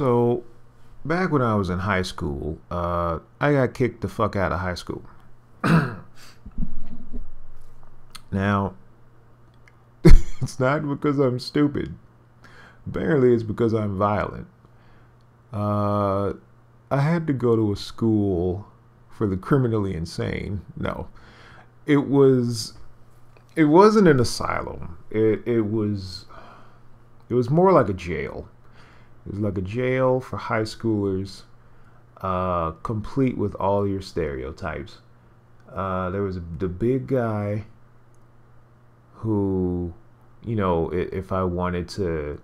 So, back when I was in high school, I got kicked the fuck out of high school. Now, it's not because I'm stupid. Apparently, it's because I'm violent. Uh, I had to go to a school for the criminally insane. No, it was. It wasn't an asylum. It was more like a jail. It was like a jail for high schoolers, complete with all your stereotypes. There was the big guy who, if I wanted to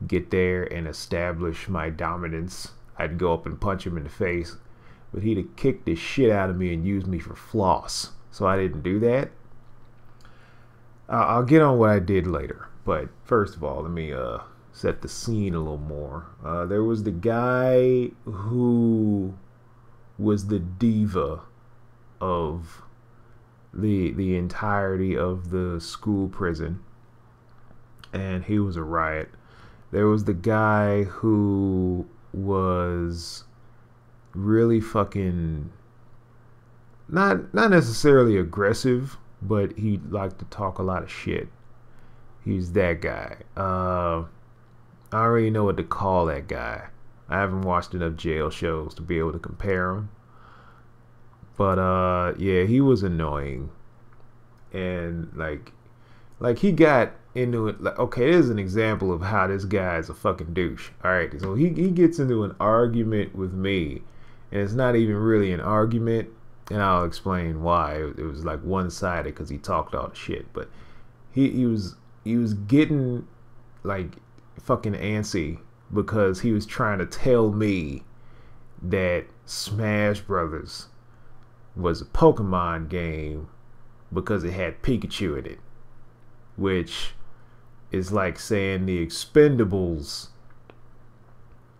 get there and establish my dominance, I'd go up and punch him in the face. But he'd have kicked the shit out of me and used me for floss. So I didn't do that. I'll get on what I did later. But first of all, let me set the scene a little more. There was the guy who was the diva of the entirety of the school prison, and he was a riot. There was the guy who was really fucking not necessarily aggressive, but he liked to talk a lot of shit. He's that guy. I already know what to call that guy. I haven't watched enough jail shows to be able to compare him. But yeah, he was annoying. And like he got into it. Like, okay, this is an example of how this guy is a fucking douche. Alright, so he gets into an argument with me, and it's not even really an argument, and I'll explain why. It was like one-sided because he talked all the shit. But he was getting like fucking antsy because he was trying to tell me that Smash Brothers was a Pokemon game because it had Pikachu in it, which is like saying the Expendables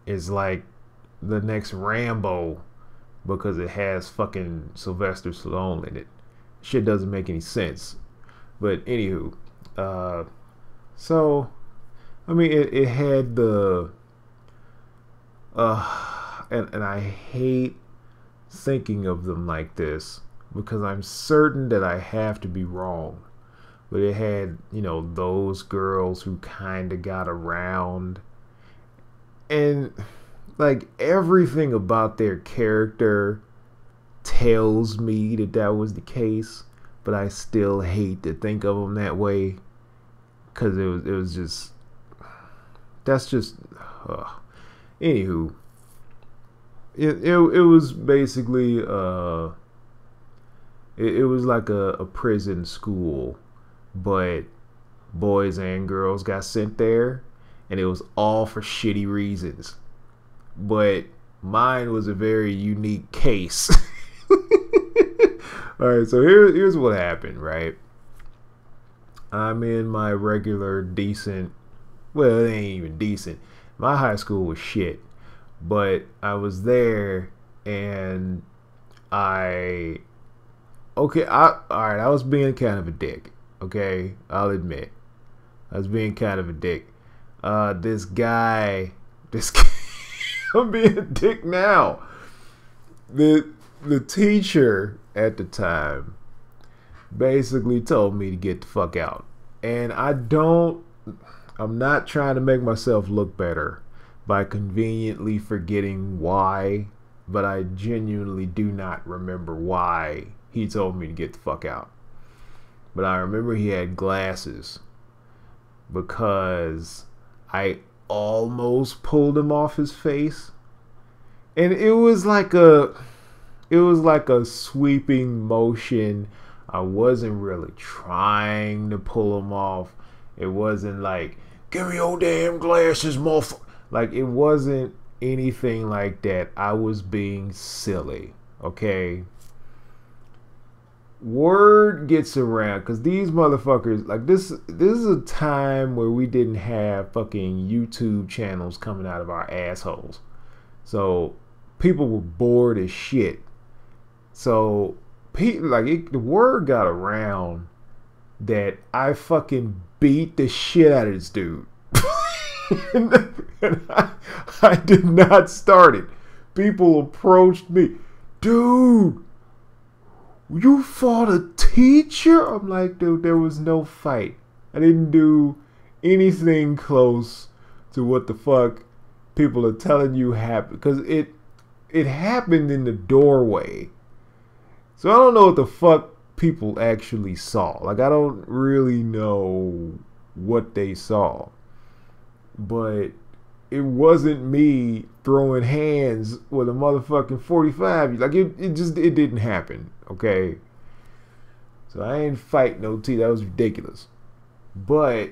is like the next Rambo because it has fucking Sylvester Stallone in it. Shit doesn't make any sense. But anywho, so I mean, it had the and I hate thinking of them like this because I'm certain that I have to be wrong. But it had, those girls who kind of got around, and like everything about their character tells me that was the case, but I still hate to think of them that way because it was just, that's just anywho, it was basically it was like a prison school, but boys and girls got sent there, and it was all for shitty reasons. But mine was a very unique case. Alright, so here's what happened, right? I'm in my regular decent, well, it ain't even decent. My high school was shit. But I was there, and alright, I was being kind of a dick. Okay, I'll admit. I was being kind of a dick. This guy, I'm being a dick now. The teacher at the time basically told me to get the fuck out. And I'm not trying to make myself look better by conveniently forgetting why, but I genuinely do not remember why he told me to get the fuck out. But I remember he had glasses because I almost pulled him off his face. And it was like a sweeping motion. I wasn't really trying to pull him off. It wasn't like, give me your damn glasses, motherfucker. Like, it wasn't anything like that. I was being silly, okay? Word gets around, because these motherfuckers, like, this is a time where we didn't have fucking YouTube channels coming out of our assholes. So, people were bored as shit. So, the word got around that I fucking beat the shit out of this dude. And I did not start it. People approached me, dude, you fought a teacher? I'm like, dude, there was no fight. I didn't do anything close to what the fuck people are telling you happened. Because it happened in the doorway. So I don't know what the fuck people actually saw. Like, I don't really know what they saw. But it wasn't me throwing hands with a motherfucking 45. Like, it didn't happen. Okay? So I ain't fight no T. That was ridiculous. But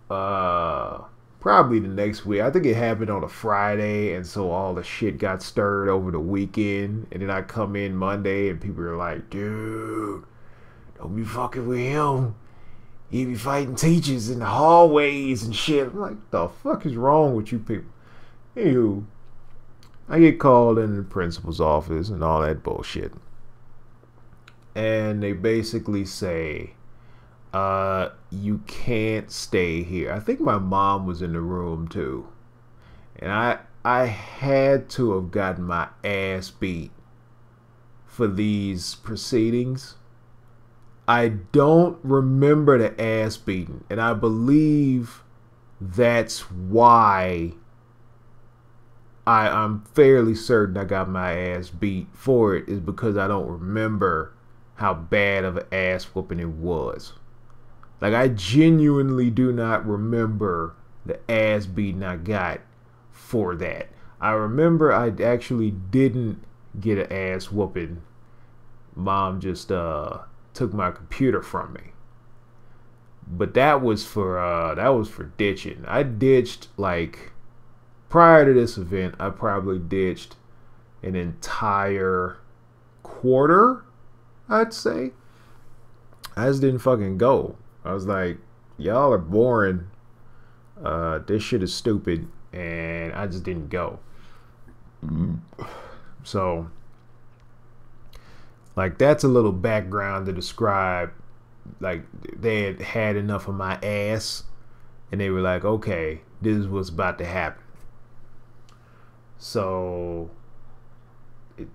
probably the next week. I think it happened on a Friday, and so all the shit got stirred over the weekend. And then I come in Monday, and people are like, dude, don't be fucking with him. He be fighting teachers in the hallways and shit. I'm like, the fuck is wrong with you people? Anywho, I get called into the principal's office and all that bullshit. And they basically say, you can't stay here. I think my mom was in the room too. And I had to have gotten my ass beat for these proceedings. I don't remember the ass beating, and I believe that's why I'm fairly certain I got my ass beat for it, is because I don't remember how bad of an ass whooping it was. Like, I genuinely do not remember the ass beating I got for that. I remember I actually didn't get an ass whooping. Mom just took my computer from me. But that was for ditching. I ditched, like, prior to this event, I probably ditched an entire quarter, I'd say. I just didn't fucking go. I was like, y'all are boring. This shit is stupid. And I just didn't go. So, like, that's a little background to describe. Like, they had had enough of my ass. And they were like, okay, this is what's about to happen. So,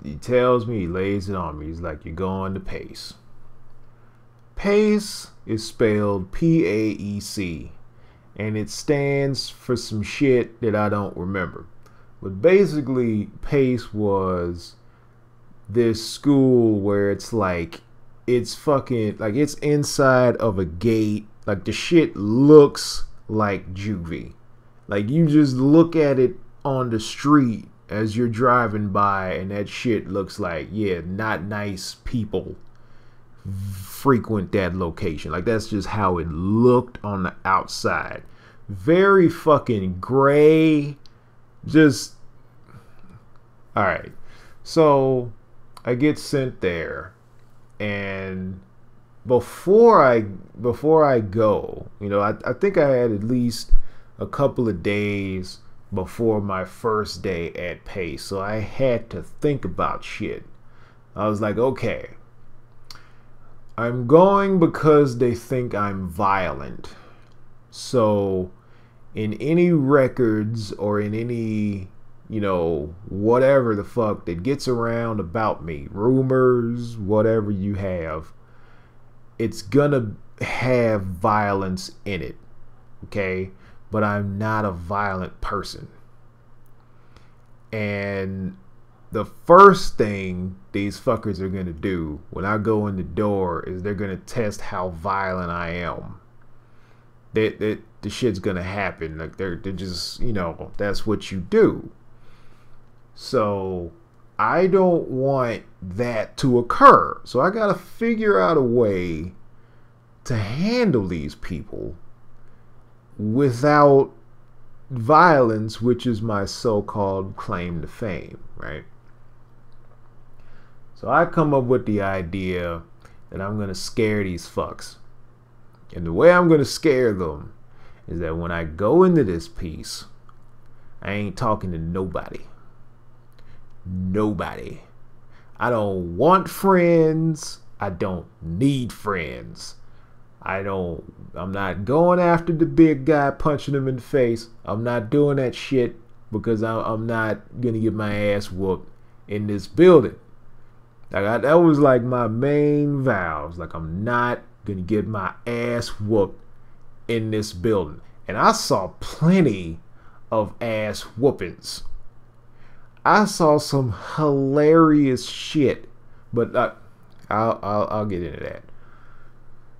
he tells me, he lays it on me. He's like, you're going to PACE. PACE is spelled P-A-E-C, and it stands for some shit that I don't remember. But basically, PACE was this school where it's like, it's fucking, like, it's inside of a gate. Like, the shit looks like juvie. Like, you just look at it on the street as you're driving by, and that shit looks like, yeah, not nice people frequent that location. Like, that's just how it looked on the outside. Very fucking gray. Just, alright. So I get sent there, and before I go, you know, I think I had at least a couple of days before my first day at PACE, so I had to think about shit. I was like, okay, I'm going because they think I'm violent. So in any records or in any, you know, whatever the fuck that gets around about me, rumors, whatever you have, it's gonna have violence in it. Okay? But I'm not a violent person. And the first thing these fuckers are going to do when I go in the door is they're going to test how violent I am. The shit's going to happen. Like, they're just, you know, that's what you do. So I don't want that to occur. So I got to figure out a way to handle these people without violence, which is my so-called claim to fame, right? So I come up with the idea that I'm going to scare these fucks. And the way I'm going to scare them is that when I go into this piece, I ain't talking to nobody. Nobody. I don't want friends. I don't need friends. I'm not going after the big guy punching him in the face. I'm not doing that shit because I'm not gonna get my ass whooped in this building. That was like my main vows. Like, I'm not gonna get my ass whooped in this building. And I saw plenty of ass whoopings. I saw some hilarious shit, but I'll get into that.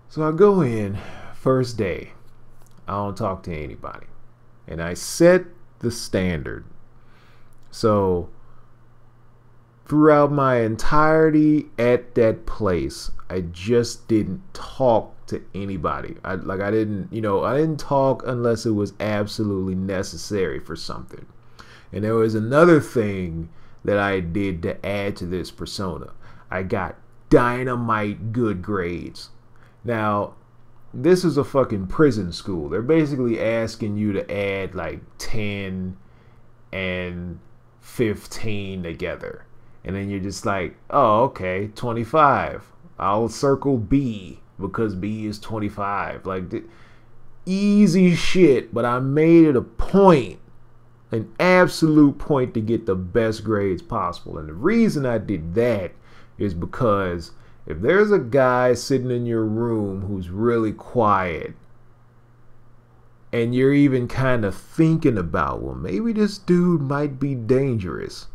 So I go in first day. I don't talk to anybody, and I set the standard. So throughout my entirety at that place, I just didn't talk to anybody. I didn't talk unless it was absolutely necessary for something. And there was another thing that I did to add to this persona. I got dynamite good grades. Now, this is a fucking prison school. They're basically asking you to add like 10 and 15 together. And then you're just like, oh, okay, 25. I'll circle B because B is 25. Like, easy shit, but I made it a point, an absolute point, to get the best grades possible. And the reason I did that is because if there's a guy sitting in your room who's really quiet, and you're even kind of thinking about, well, maybe this dude might be dangerous.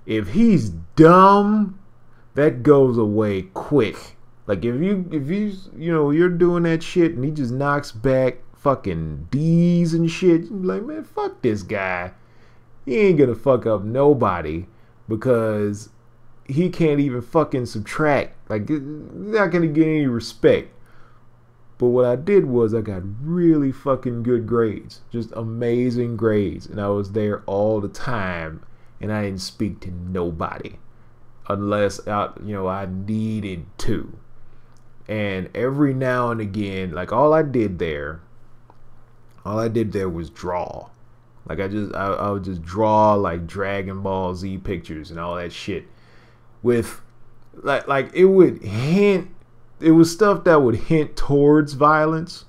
If he's dumb, that goes away quick. Like, if you're doing that shit and he just knocks back fucking D's and shit, you're like, man, fuck this guy. He ain't gonna fuck up nobody because he can't even fucking subtract. Like, he's not gonna get any respect. But what I did was I got really fucking good grades, just amazing grades, and I was there all the time, and I didn't speak to nobody unless I needed to. And every now and again, like, all I did there was draw. Like, I would just draw like Dragon Ball Z pictures and all that shit with like it would hint. It was stuff that would hint towards violence,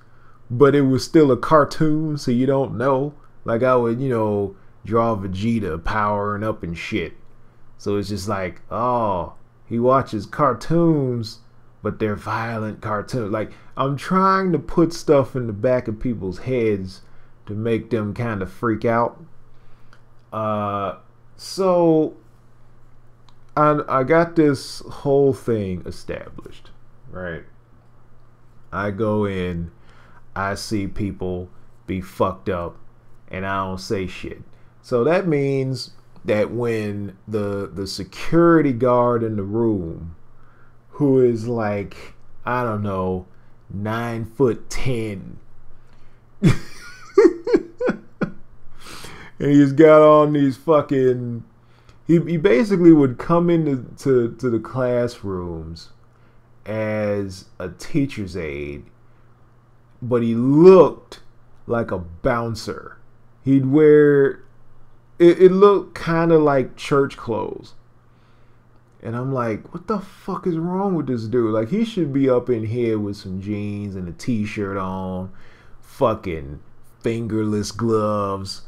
but it was still a cartoon, so you don't know. Like, I would, draw Vegeta powering up and shit. So it's just like, oh, he watches cartoons, but they're violent cartoons. Like, I'm trying to put stuff in the back of people's heads to make them kind of freak out. So I got this whole thing established, right? I go in, I see people be fucked up, and I don't say shit. So that means that when the security guard in the room, who is like, I don't know, 9'10", and he's got on these fucking, he basically would come into the classrooms as a teacher's aide, but he looked like a bouncer. He'd wear, it looked kind of like church clothes. And I'm like, what the fuck is wrong with this dude? Like, he should be up in here with some jeans and a t-shirt on, fucking fingerless gloves,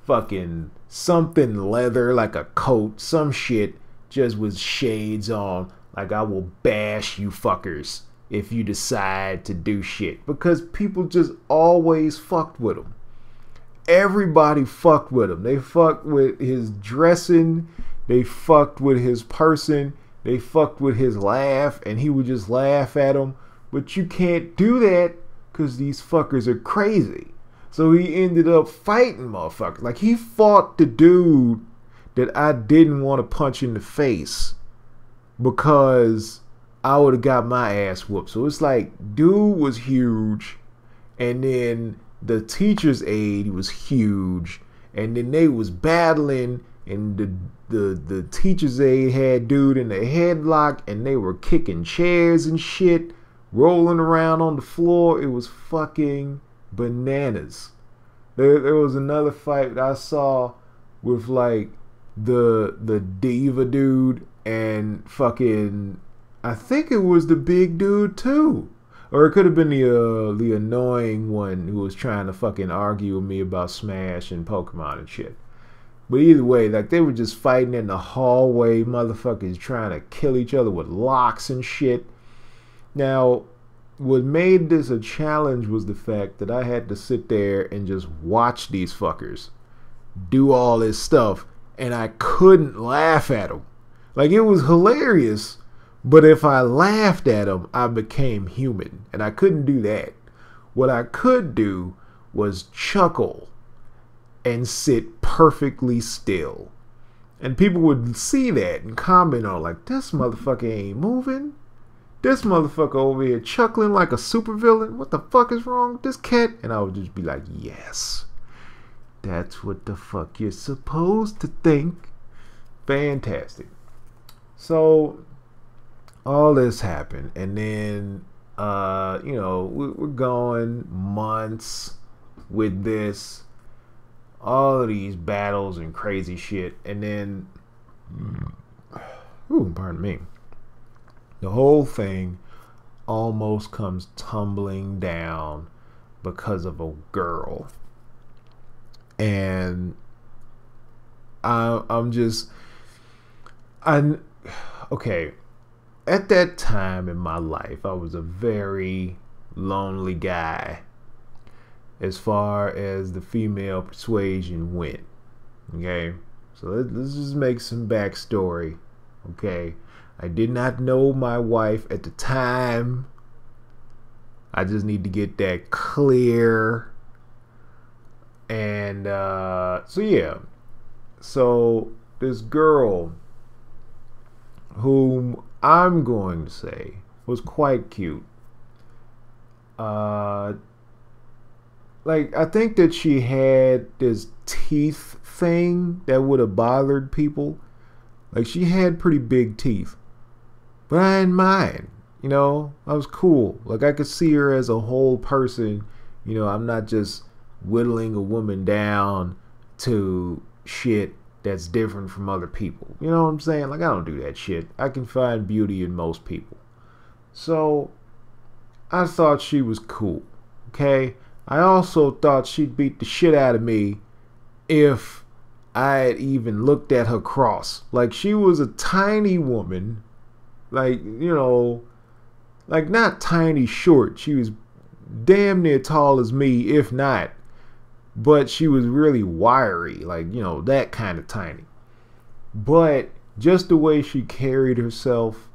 fucking something leather, like a coat, some shit, just with shades on. Like, I will bash you fuckers if you decide to do shit. Because people just always fucked with him. Everybody fucked with him. They fucked with his dressing. They fucked with his person. They fucked with his laugh. And he would just laugh at them. But you can't do that because these fuckers are crazy. So he ended up fighting motherfuckers. Like, he fought the dude that I didn't want to punch in the face because I would have got my ass whooped. So it's like, dude was huge, and then the teacher's aide was huge, and then they was battling, and the teacher's aide had dude in the headlock, and they were kicking chairs and shit, rolling around on the floor. It was fucking bananas. There was another fight that I saw with like the diva dude and fucking, I think it was the big dude too. Or it could have been the annoying one who was trying to fucking argue with me about Smash and Pokemon and shit. But either way, like they were just fighting in the hallway, motherfuckers trying to kill each other with locks and shit. Now, what made this a challenge was the fact that I had to sit there and just watch these fuckers do all this stuff, and I couldn't laugh at them. Like, it was hilarious, but if I laughed at them, I became human, and I couldn't do that. What I could do was chuckle and sit perfectly still. And people would see that and comment on, like, this motherfucker ain't moving. This motherfucker over here chuckling like a supervillain. What the fuck is wrong with this cat? And I would just be like, yes, that's what the fuck you're supposed to think. Fantastic. So all this happened, and then we're going months with this, all of these battles and crazy shit, and then pardon me, the whole thing almost comes tumbling down because of a girl. And okay, at that time in my life, I was a very lonely guy as far as the female persuasion went. Okay, so let's just make some backstory. Okay, I did not know my wife at the time. I just need to get that clear. And so this girl, whom I'm going to say was quite cute. I think that she had this teeth thing that would have bothered people. Like, she had pretty big teeth, but I didn't mind. I was cool. Like, I could see her as a whole person. I'm not just whittling a woman down to shit that's different from other people. You know what I'm saying? Like, I don't do that shit. I can find beauty in most people. So I thought she was cool. Okay? I also thought she'd beat the shit out of me if I had even looked at her cross. Like, she was a tiny woman. Like, like not tiny short. She was damn near tall as me, if not. But she was really wiry, like, that kind of tiny. But just the way she carried herself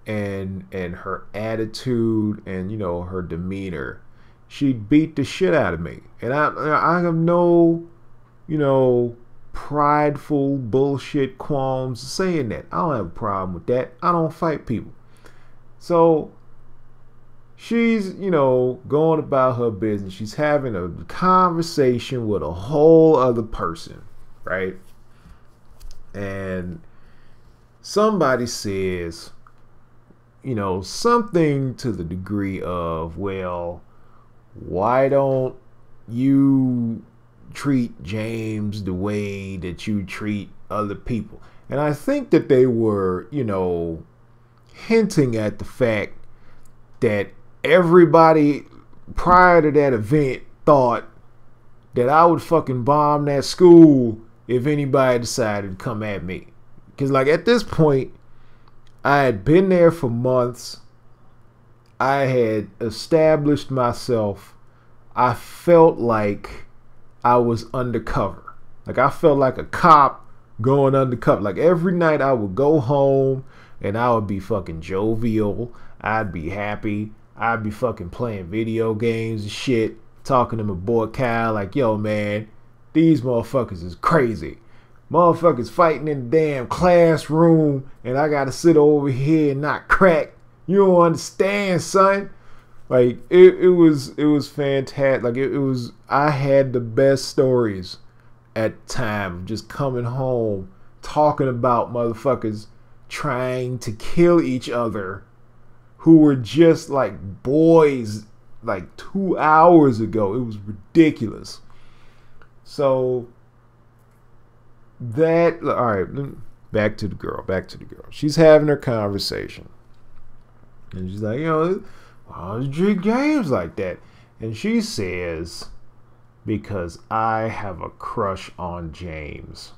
and her attitude and, her demeanor, she beat the shit out of me. And I have no, prideful bullshit qualms saying that. I don't have a problem with that. I don't fight people. So she's, going about her business. She's having a conversation with a whole other person, right? And somebody says, something to the degree of, well, why don't you treat James the way that you treat other people? And I think that they were, hinting at the fact that everybody prior to that event thought that I would fucking bomb that school if anybody decided to come at me. Because, like, at this point, I had been there for months. I had established myself. I felt like I was undercover. Like, I felt like a cop going undercover. Like, every night I would go home and I would be fucking jovial. I'd be happy. I'd be fucking playing video games and shit. Talking to my boy Kyle like, yo, man, these motherfuckers is crazy. Motherfuckers fighting in the damn classroom and I gotta sit over here and not crack. You don't understand, son. Like, it was fantastic. Like, it was, I had the best stories at the time. Just coming home, talking about motherfuckers trying to kill each other who were just like boys like 2 hours ago. It was ridiculous. So that, all right, back to the girl. She's having her conversation. And she's like, why don't you treat James like that? And she says, because I have a crush on James.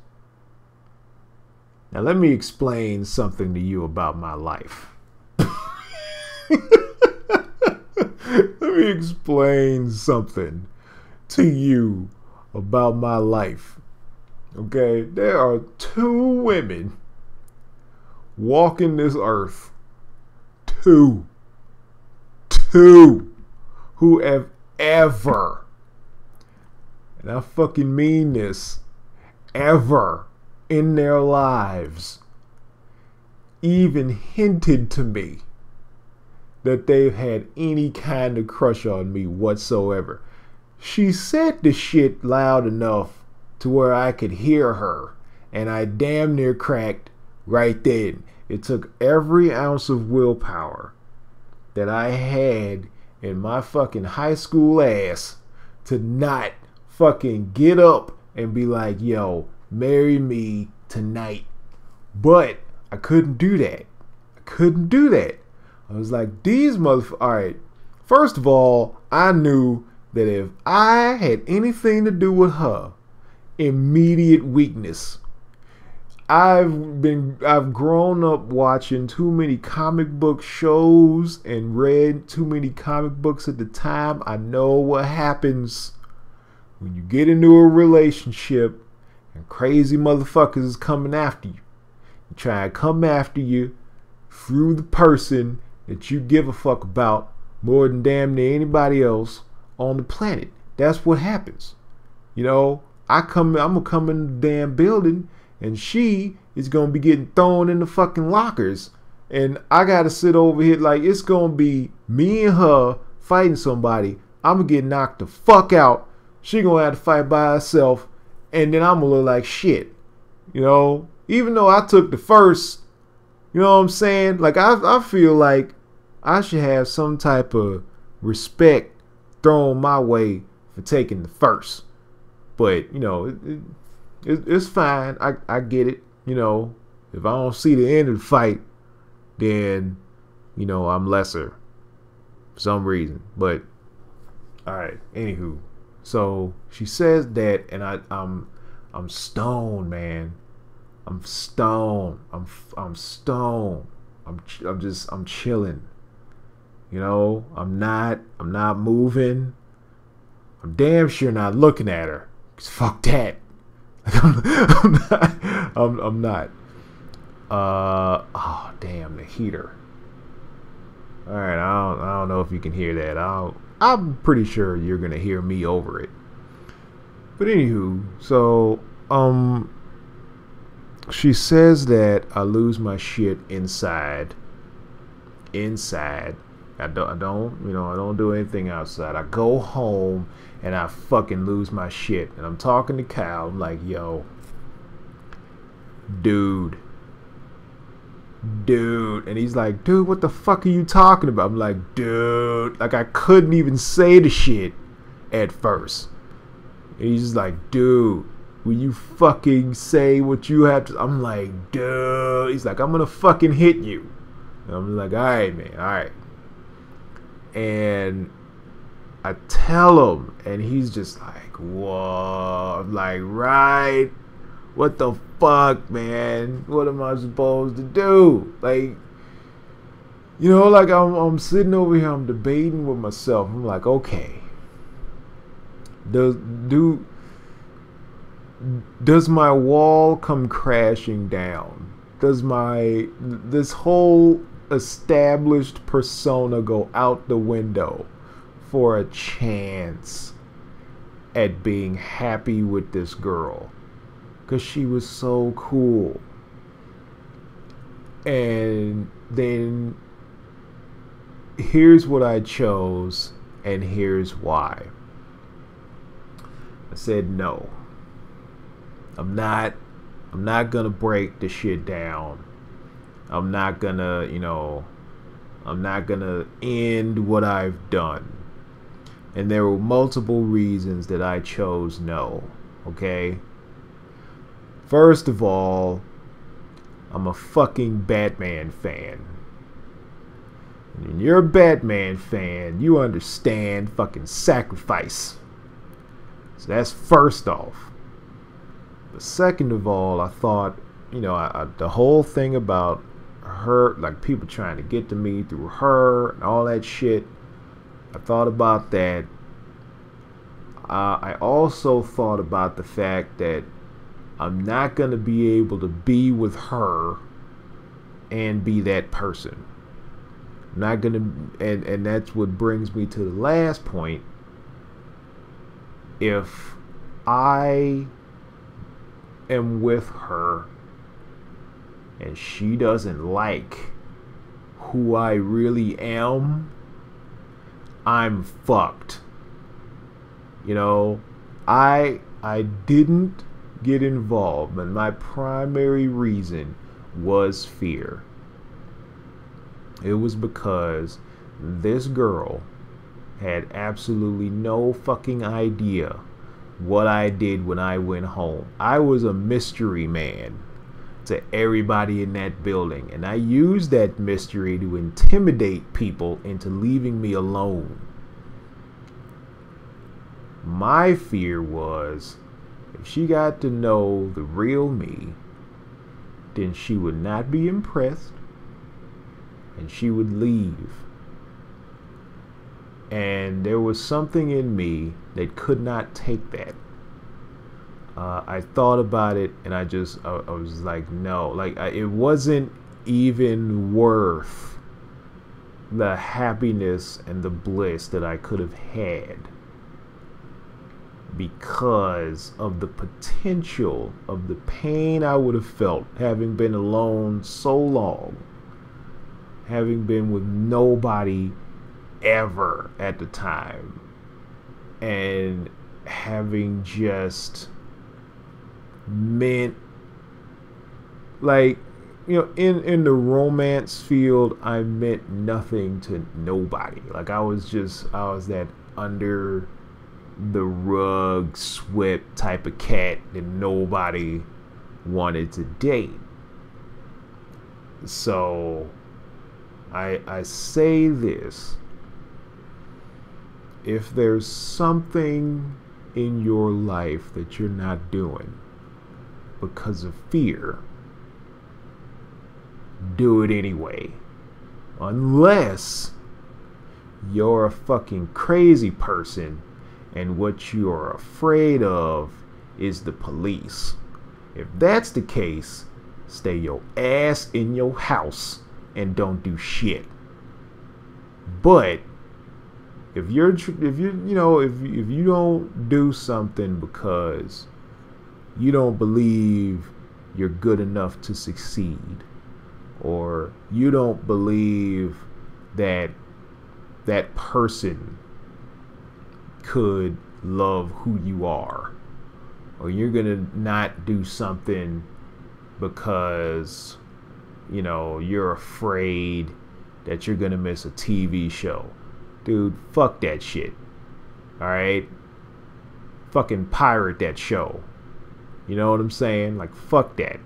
Now let me explain something to you about my life. Let me explain something to you about my life. Okay, there are two women walking this earth. Two who have ever, and I fucking mean this, ever in their lives even hinted to me that they've had any kind of crush on me whatsoever. She said the shit loud enough to where I could hear her, and I damn near cracked right then. It took every ounce of willpower that I had in my fucking high school ass to not fucking get up and be like, yo, marry me tonight. But I couldn't do that. I was like, these motherfuckers. Alright, first of all, I knew that if I had anything to do with her, immediate weakness. I've grown up watching too many comic book shows and read too many comic books at the time. I know what happens when you get into a relationship and crazy motherfuckers is coming after you. They try to come after you through the person that you give a fuck about more than damn near anybody else on the planet. That's what happens. You know, I'm gonna come in the damn building and she is gonna be getting thrown in the fucking lockers. And I gotta sit over here like it's gonna be me and her fighting somebody. I'm gonna get knocked the fuck out. She gonna have to fight by herself. And then I'm gonna look like shit. You know, even though I took the first, you know what I'm saying? Like I feel like I should have some type of respect thrown my way for taking the first. But, you know, it's fine. I get it. You know, if I don't see the end of the fight, then, you know, I'm lesser for some reason. But, all right. Anywho, so she says that, and I'm stoned, man. I'm stoned. I'm stoned. I'm chilling. You know, I'm not moving. I'm damn sure not looking at her. 'Cause fuck that. Like, I'm not. Oh damn, the heater. All right, I don't know if you can hear that. I'm pretty sure you're gonna hear me over it. But anywho, so she says that I lose my shit inside. I don't do anything outside. I go home and I fucking lose my shit. And I'm talking to Kyle. I'm like, yo, dude. And he's like, dude, what the fuck are you talking about? I'm like, dude. Like, I couldn't even say the shit at first. And he's just like, dude, will you fucking say what you have to? I'm like, dude. He's like, I'm gonna fucking hit you. And I'm like, all right, man, all right. And I tell him, and he's just like, whoa. I'm like, right? What the fuck, man? What am I supposed to do? Like, you know, like I'm sitting over here, I'm debating with myself. I'm like, okay. Does my wall come crashing down? Does this whole established persona go out the window for a chance at being happy with this girl? Because she was so cool. And then here's what I chose, and here's why. I said no. I'm not gonna break the shit down. I'm not gonna end what I've done. And there were multiple reasons that I chose no. Okay? First of all, I'm a fucking Batman fan. And you're a Batman fan, you understand fucking sacrifice. So that's first off. But second of all, I thought, the whole thing about her, like people trying to get to me through her and all that shit, I thought about that. I also thought about the fact that I'm not going to be able to be with her and be that person. I'm not going to, and that's what brings me to the last point. If I am with her and she doesn't like who I really am, I'm fucked. I didn't get involved, and my primary reason was fear. It was because this girl had absolutely no fucking idea what I did when I went home. I was a mystery man to everybody in that building, and I used that mystery to intimidate people into leaving me alone. My fear was if she got to know the real me, then she would not be impressed and she would leave. And there was something in me that could not take that. I thought about it and I was like, no, like it wasn't even worth the happiness and the bliss that I could have had, because of the potential of the pain I would have felt having been alone so long, having been with nobody ever at the time, and having just meant, like, in the romance field, I meant nothing to nobody. Like I was that under the rug swept type of cat that nobody wanted to date. So I say this: if there's something in your life that you're not doing because of fear, do it anyway. Unless you're a fucking crazy person and what you're afraid of is the police. If that's the case, stay your ass in your house and don't do shit. But if you don't do something because you don't believe you're good enough to succeed, or you don't believe that that person could love who you are, or you're gonna not do something because you're afraid that you're gonna miss a TV show, dude, fuck that shit. Alright? Fucking pirate that show. You know what I'm saying? Like, fuck that.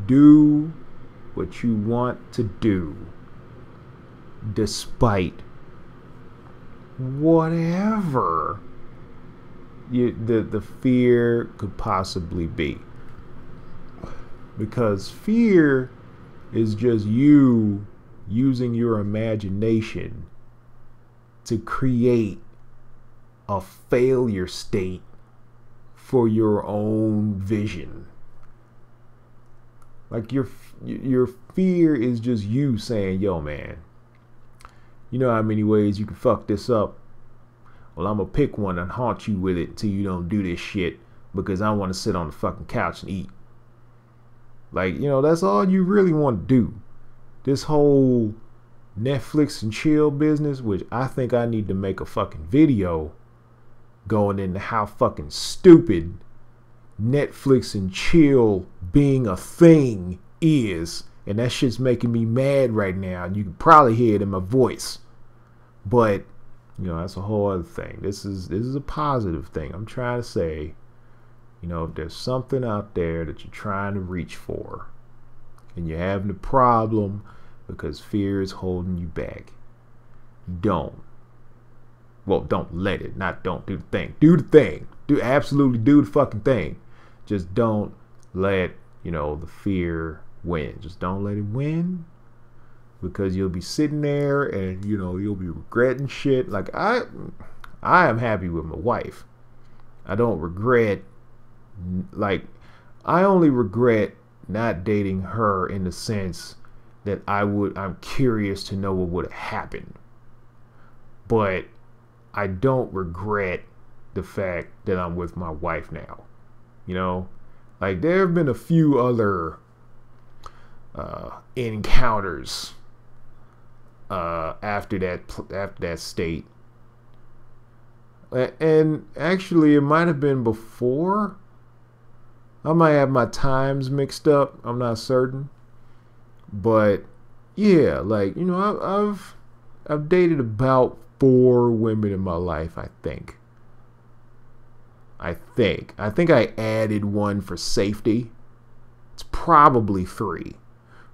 Do what you want to do, despite whatever the fear could possibly be. Because fear is just you using your imagination to create a failure state for your own vision. Like your fear is just you saying, yo man, you know how many ways you can fuck this up? Well, I'm gonna pick one and haunt you with it until you don't do this shit, because I want to sit on the fucking couch and eat. Like, that's all you really want to do. This whole Netflix and chill business, which I think I need to make a fucking video going into how fucking stupid Netflix and chill being a thing is. And that shit's making me mad right now. And you can probably hear it in my voice. But, that's a whole other thing. This is a positive thing. I'm trying to say, if there's something out there that you're trying to reach for and you're having a problem because fear is holding you back. Don't. Well, don't let it. Not don't do the thing. Do the thing. Absolutely do the fucking thing. Just don't let, the fear win. Just don't let it win, because you'll be sitting there and, you'll be regretting shit. Like, I am happy with my wife. I don't regret, I only regret not dating her in the sense that I'm curious to know what would have happened. But I don't regret the fact that I'm with my wife now. There have been a few other encounters after that state, and actually it might have been before. I might have my times mixed up. I'm not certain, but yeah, I've dated about 4 women in my life. I think I added one for safety. It's probably 3,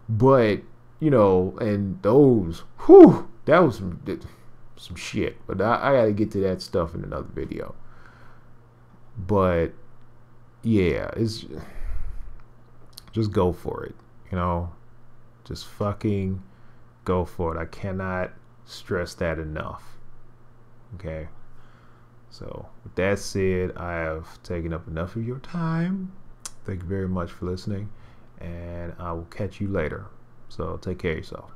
but and those, that was some shit. But I gotta get to that stuff in another video. But yeah, it's just go for it. Just fucking go for it. I cannot stress that enough. Okay. So with that said, I have taken up enough of your time. Thank you very much for listening, and I will catch you later. So take care of yourself.